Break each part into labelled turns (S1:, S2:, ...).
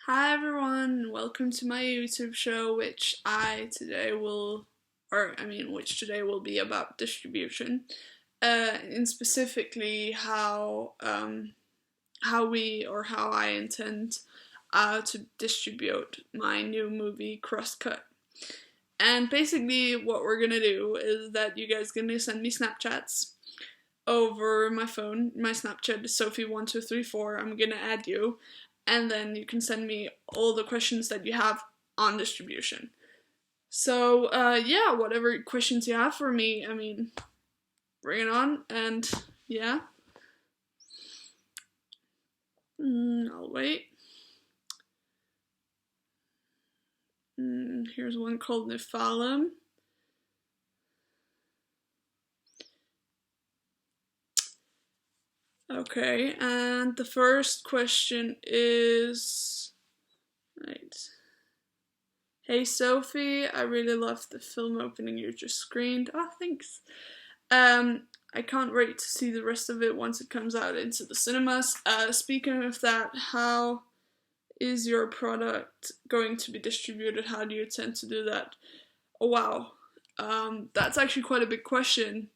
S1: Hi everyone, welcome to my YouTube show, which today will be about distribution, and specifically how I intend to distribute my new movie Crosscut. And basically, what we're gonna do is that you guys gonna send me Snapchats over my phone. My Snapchat is Sophie1234. I'm gonna add you, and then you can send me all the questions that you have on distribution. So, yeah, whatever questions you have for me, bring it on, and yeah. I'll wait. Here's one called Nephalem. Okay, and the first question is, right. Hey Sophie, I really love the film opening you just screened. Oh, thanks. I can't wait to see the rest of it once it comes out into the cinemas. Speaking of that, how is your product going to be distributed? How do you intend to do that? Oh wow, that's actually quite a big question.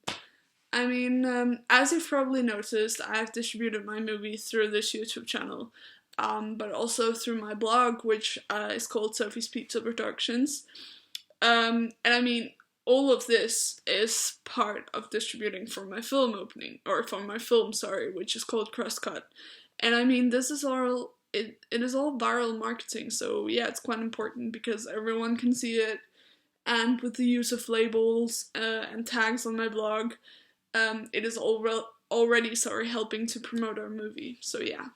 S1: As you've probably noticed, I've distributed my movie through this YouTube channel, but also through my blog, which is called Sophie's Pizza Productions. All of this is part of distributing for my film opening, or for my film, sorry, which is called Crosscut. And this is all, it is all viral marketing, so yeah, it's quite important because everyone can see it, and with the use of labels and tags on my blog, it is already helping to promote our movie, so yeah.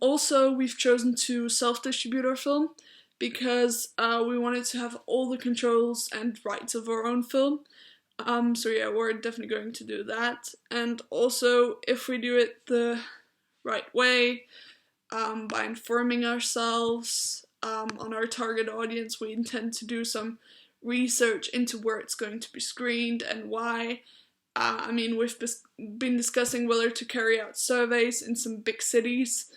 S1: Also, we've chosen to self-distribute our film because we wanted to have all the controls and rights of our own film. So yeah, we're definitely going to do that. And also, if we do it the right way, by informing ourselves on our target audience, we intend to do some research into where it's going to be screened and why. We've been discussing whether to carry out surveys in some big cities,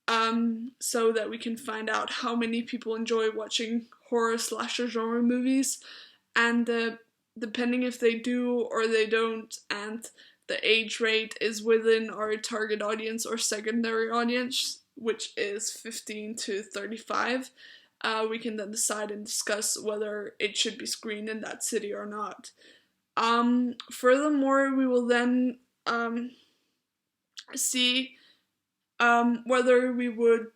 S1: so that we can find out how many people enjoy watching horror slasher genre movies, and depending if they do or they don't, and the age rate is within our target audience or secondary audience, which is 15 to 35, we can then decide and discuss whether it should be screened in that city or not. Furthermore, we will then see whether we would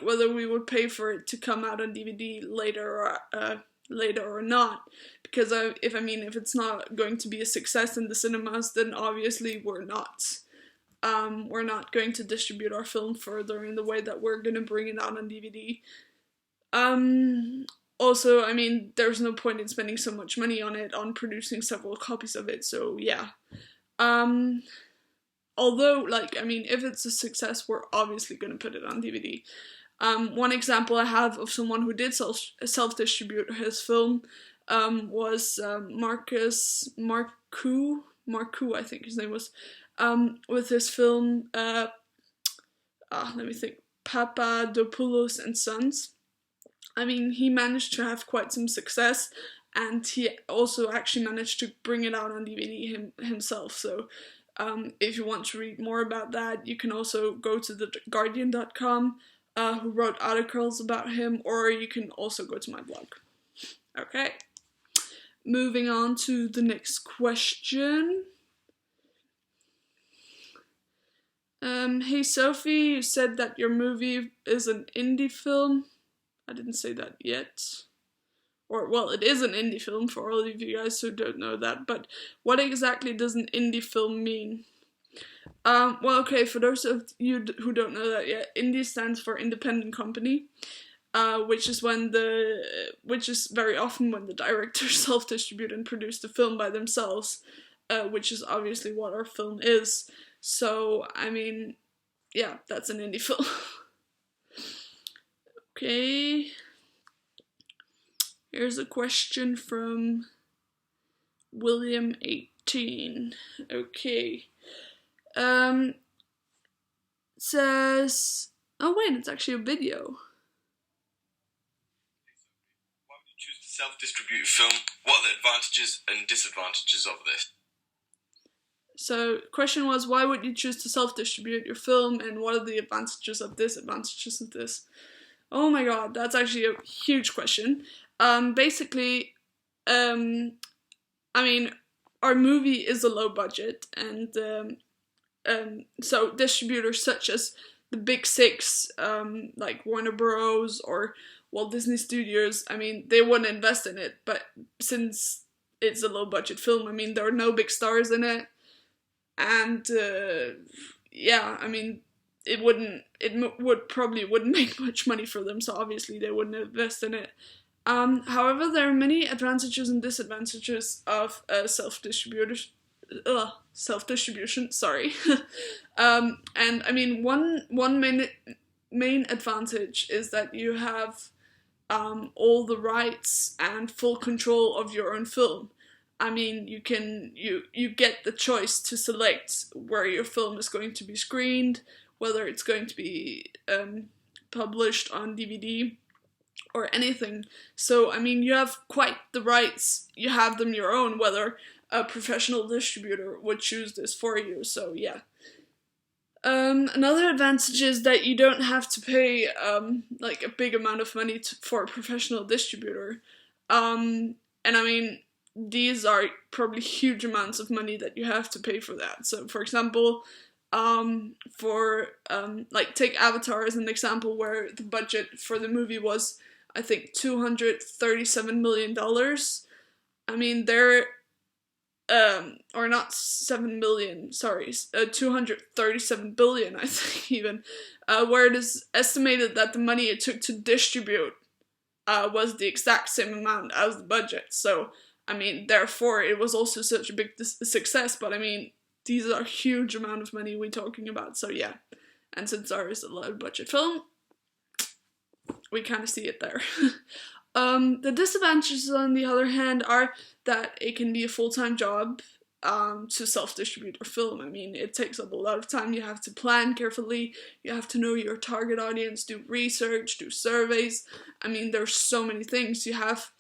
S1: whether we would pay for it to come out on DVD later or not. Because if it's not going to be a success in the cinemas, then obviously we're not going to distribute our film further in the way that we're going to bring it out on DVD. Also, there's no point in spending so much money on producing several copies of it, so yeah. Although, if it's a success, we're obviously going to put it on DVD. One example I have of someone who did self-distribute his film was Marcus Marcoux, I think his name was, with his film, let me think, Papadopoulos and Sons. He managed to have quite some success, and he also actually managed to bring it out on DVD himself, so if you want to read more about that, you can also go to theguardian.com, who wrote articles about him, or you can also go to my blog. Okay. Moving on to the next question. Hey Sophie, you said that your movie is an indie film. I didn't say that yet. Or, well, it is an indie film for all of you guys who don't know that, but what exactly does an indie film mean? For those of you who don't know that yet, indie stands for independent company, which is very often when the directors self-distribute and produce the film by themselves, which is obviously what our film is. So, yeah, that's an indie film. Okay. Here's a question from William18. Okay. says, oh wait, it's actually a video.
S2: Why would you choose to self-distribute a film? What are the advantages and disadvantages of this?
S1: So, question was, why would you choose to self-distribute your film, and what are the advantages of disadvantages of this? Oh my god, that's actually a huge question. Basically, I mean, our movie is a low budget, and so distributors such as the Big Six, like Warner Bros. Or Walt Disney Studios, I mean, they wouldn't invest in it, but since it's a low budget film, I mean, there are no big stars in it, and yeah, I mean, would probably wouldn't make much money for them, so obviously they wouldn't invest in it. However, there are many advantages and disadvantages of self-distribution. Sorry, and I mean one main advantage is that you have all the rights and full control of your own film. I mean, you get the choice to select where your film is going to be screened, whether it's going to be published on DVD or anything. So, I mean, you have quite the rights. You have them your own, whether a professional distributor would choose this for you. So, yeah. Another advantage is that you don't have to pay like a big amount of money for a professional distributor. And I mean, these are probably huge amounts of money that you have to pay for that. So, for example, like take Avatar as an example, where the budget for the movie was, I think, $237 million. I mean, they're or not 7 million, sorry, 237 billion, I think, even, where it is estimated that the money it took to distribute was the exact same amount as the budget. So, I mean, therefore, it was also such a big success, but I mean, these are huge amount of money we're talking about, so yeah. And since ours is a low budget film, we kind of see it there. The disadvantages, on the other hand, are that it can be a full-time job to self-distribute a film. I mean, it takes up a lot of time. You have to plan carefully. You have to know your target audience, do research, do surveys. I mean, there's so many things. You have,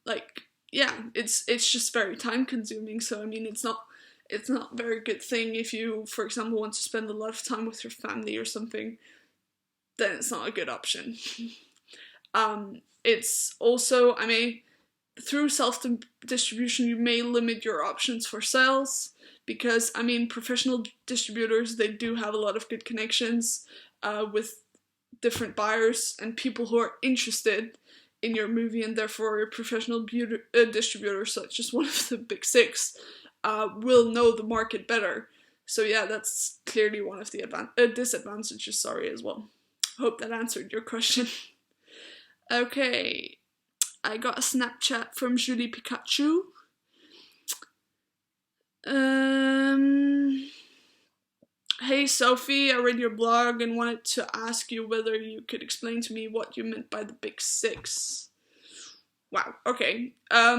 S1: like, yeah, it's just very time-consuming. So, I mean, it's not a very good thing if you, for example, want to spend a lot of time with your family or something. Then it's not a good option. It's also, I mean, through self-distribution, you may limit your options for sales, because, I mean, professional distributors, they do have a lot of good connections with different buyers and people who are interested in your movie, and therefore a professional distributor, such as one of the Big Six, will know the market better. So yeah, that's clearly one of the disadvantages, as well. Hope that answered your question. Okay, I got a Snapchat from Julie Pikachu. Hey Sophie, I read your blog and wanted to ask you whether you could explain to me what you meant by the Big Six. Wow, okay. I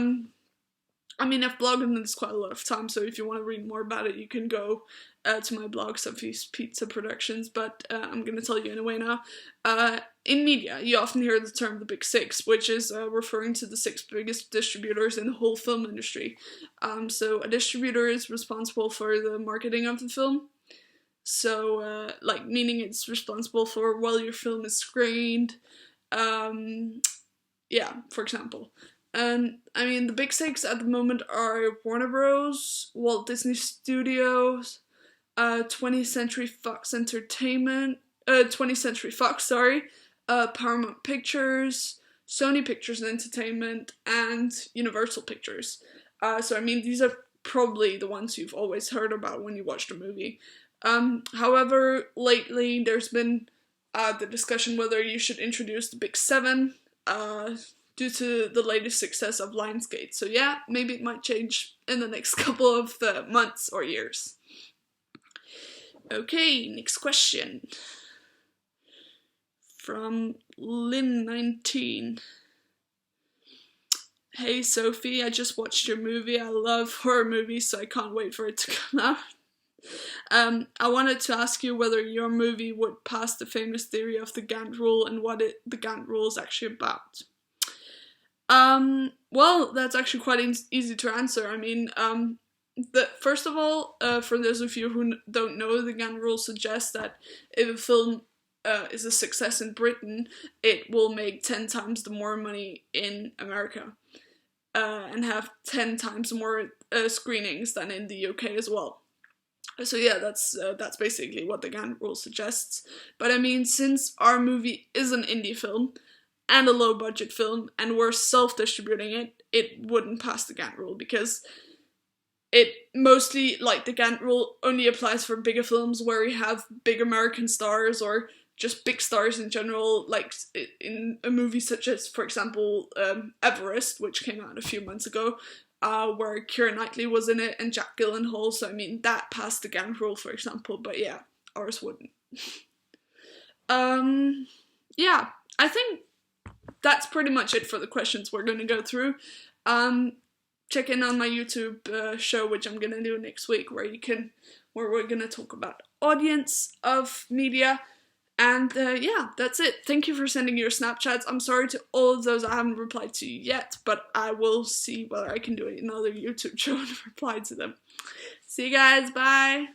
S1: mean, I've blogged on this quite a lot of time, so if you want to read more about it, you can go to my blog, Sophie's Pizza Productions, but I'm going to tell you anyway now. In media, you often hear the term the Big Six, which is referring to the 6 biggest distributors in the whole film industry. So a distributor is responsible for the marketing of the film. So, like, meaning it's responsible for while your film is screened. Yeah, for example. And I mean, the Big Six at the moment are Warner Bros., Walt Disney Studios, 20th Century Fox Entertainment, 20th Century Fox, sorry, Paramount Pictures, Sony Pictures Entertainment, and Universal Pictures. So I mean, these are probably the ones you've always heard about when you watched a movie. However, lately there's been the discussion whether you should introduce the Big Seven, due to the latest success of Lionsgate. So yeah, maybe it might change in the next couple of months or years. Okay, next question. From Lynn19. Hey Sophie, I just watched your movie. I love horror movies, so I can't wait for it to come out. I wanted to ask you whether your movie would pass the famous theory of the Gantt rule and what the Gantt rule is actually about. Well, that's actually quite easy to answer. I mean, first of all, for those of you who don't know, the Gantt rule suggests that if a film is a success in Britain, it will make 10 times the more money in America, and have 10 times more screenings than in the UK as well. So yeah, that's basically what the Gantt rule suggests. But I mean, since our movie is an indie film and a low budget film, and we're self-distributing it, it wouldn't pass the Gantt rule, because it mostly, like, the Gantt rule only applies for bigger films where you have big American stars or just big stars in general, like in a movie such as, for example, Everest, which came out a few months ago, where Keira Knightley was in it and Jack Gyllenhaal. So I mean, that passed the Gantt rule, for example, but yeah, ours wouldn't. Yeah, I think that's pretty much it for the questions we're going to go through. Check in on my YouTube show, which I'm going to do next week, where we're going to talk about audience of media. And yeah, that's it. Thank you for sending your Snapchats. I'm sorry to all of those I haven't replied to yet, but I will see whether I can do another YouTube show and reply to them. See you guys, bye!